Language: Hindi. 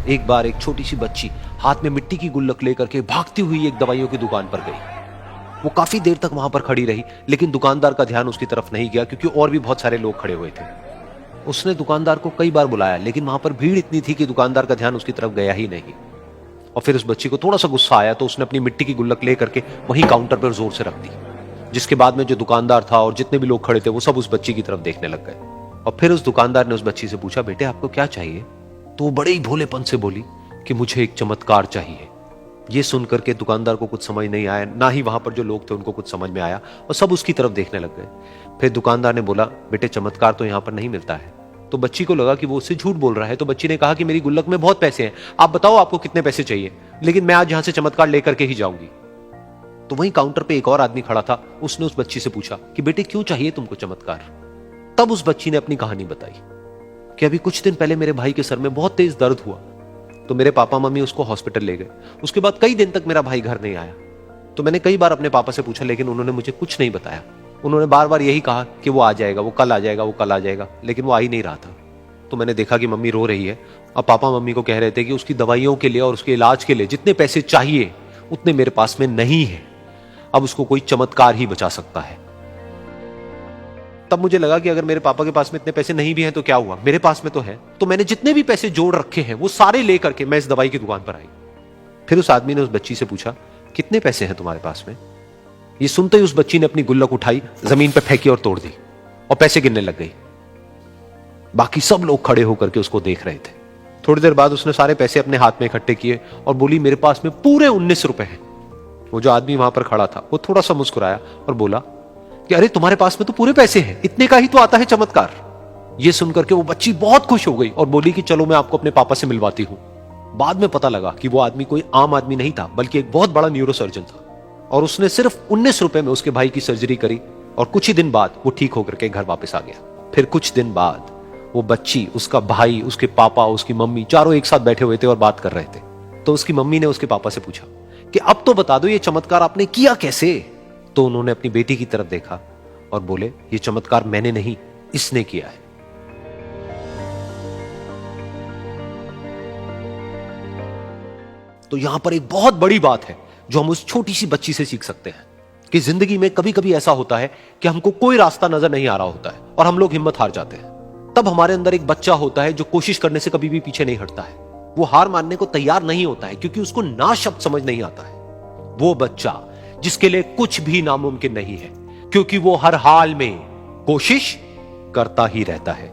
एक बार एक छोटी सी बच्ची हाथ में मिट्टी की गुल्लक लेकर के भागती हुई एक दवाइयों की दुकान पर गई। वो काफी देर तक वहां पर खड़ी रही, लेकिन दुकानदार का ध्यान उसकी तरफ नहीं गया क्योंकि और भी बहुत सारे लोग खड़े हुए थे। उसने दुकानदार को कई बार बुलाया, लेकिन वहां पर भीड़ इतनी थी कि दुकानदार का ध्यान उसकी तरफ गया ही नहीं। और फिर उस बच्ची को थोड़ा सा गुस्सा आया तो उसने अपनी मिट्टी की गुल्लक लेकर के वहीं काउंटर पर जोर से रख दी, जिसके बाद में जो दुकानदार था और जितने भी लोग खड़े थे वो सब उस बच्ची की तरफ देखने लग गए। और फिर उस दुकानदार ने उस बच्ची से पूछा, बेटे आपको क्या चाहिए? तो वो बड़े ही भोलेपन से बोली कि मुझे एक चमत्कार चाहिए। ये सुनकर के दुकानदार को कुछ समझ नहीं आया, ना ही वहां पर जो लोग थे उनको कुछ समझ में आया, और सब उसकी तरफ देखने लग गए। फिर दुकानदार ने बोला, बेटे चमत्कार तो यहां पर नहीं मिलता है। तो बच्ची को लगा कि वो उससे झूठ बोल रहा है, तो बच्ची ने कहा कि मेरी गुल्लक में बहुत पैसे हैं, आप बताओ आपको कितने पैसे चाहिए, लेकिन मैं आज यहां से चमत्कार लेकर के ही जाऊंगी। तो वहीं काउंटर पे एक और आदमी खड़ा था, उसने उस बच्ची से पूछा कि बेटे क्यों चाहिए तुमको चमत्कार? तब उस बच्ची ने अपनी कहानी बताई कि अभी कुछ दिन पहले मेरे भाई के सर में बहुत तेज दर्द हुआ, तो मेरे पापा मम्मी उसको हॉस्पिटल ले गए। उसके बाद कई दिन तक मेरा भाई घर नहीं आया। तो मैंने कई बार अपने पापा से पूछा, लेकिन उन्होंने मुझे कुछ नहीं बताया। उन्होंने बार बार यही कहा कि वो आ जाएगा, वो कल आ जाएगा, वो कल आ जाएगा, लेकिन वो आ ही नहीं रहा था। तो मैंने देखा कि मम्मी रो रही है, और पापा मम्मी को कह रहे थे कि उसकी दवाइयों के लिए और उसके इलाज के लिए जितने पैसे चाहिए उतने मेरे पास में नहीं है, अब उसको कोई चमत्कार ही बचा सकता है। तब मुझे लगा कि अगर मेरे पापा के पास में इतने पैसे नहीं भी हैं तो क्या हुआ, मेरे पास में तो है। तो मैंने जितने भी पैसे जोड़ रखे हैं वो सारे लेकर के मैं इस दवाई की दुकान पर आई। फिर उस आदमी ने उस बच्ची से पूछा, कितने पैसे हैं तुम्हारे पास में? ये सुनते ही उस बच्ची ने अपनी गुल्लक उठाई, जमीन पर फेंकी और तोड़ दी, और पैसे गिनने लग गई। बाकी सब लोग खड़े होकर के उसको देख रहे थे। थोड़ी देर बाद उसने सारे पैसे अपने हाथ में इकट्ठे किए और बोली, मेरे पास में पूरे 19 रुपए हैं। वो जो आदमी वहां पर खड़ा था वो थोड़ा सा मुस्कुराया और बोला कि अरे तुम्हारे पास में तो पूरे पैसे हैं, इतने का ही तो आता है चमत्कार। ये सुनकर के वो बच्ची बहुत खुश हो गई और बोली कि चलो मैं आपको अपने पापा से मिलवाती हूं। बाद में पता लगा कि वो आदमी कोई आम आदमी नहीं था, बल्कि एक बहुत बड़ा न्यूरोसर्जन था, और उसने सिर्फ 19 रुपए में उसके भाई की सर्जरी करी, और कुछ ही दिन बाद वो ठीक होकर के घर वापस आ गया। फिर कुछ दिन बाद वो बच्ची, उसका भाई, उसके पापा, उसकी मम्मी चारों एक साथ बैठे हुए थे और बात कर रहे थे। तो उसकी मम्मी ने उसके पापा से पूछा कि अब तो बता दो ये चमत्कार आपने किया कैसे? तो उन्होंने अपनी बेटी की तरफ देखा और बोले, ये चमत्कार मैंने नहीं, इसने किया है। तो यहां पर एक बहुत बड़ी बात है जो हम उस छोटी सी बच्ची से सीख सकते हैं कि जिंदगी में कभी कभी ऐसा होता है कि हमको कोई रास्ता नजर नहीं आ रहा होता है और हम लोग हिम्मत हार जाते हैं। तब हमारे अंदर एक बच्चा होता है जो कोशिश करने से कभी भी पीछे नहीं हटता है। वो हार मानने को तैयार नहीं होता है क्योंकि उसको ना शब्द समझ नहीं आता है। वो बच्चा जिसके लिए कुछ भी नामुमकिन नहीं है, क्योंकि वो हर हाल में कोशिश करता ही रहता है।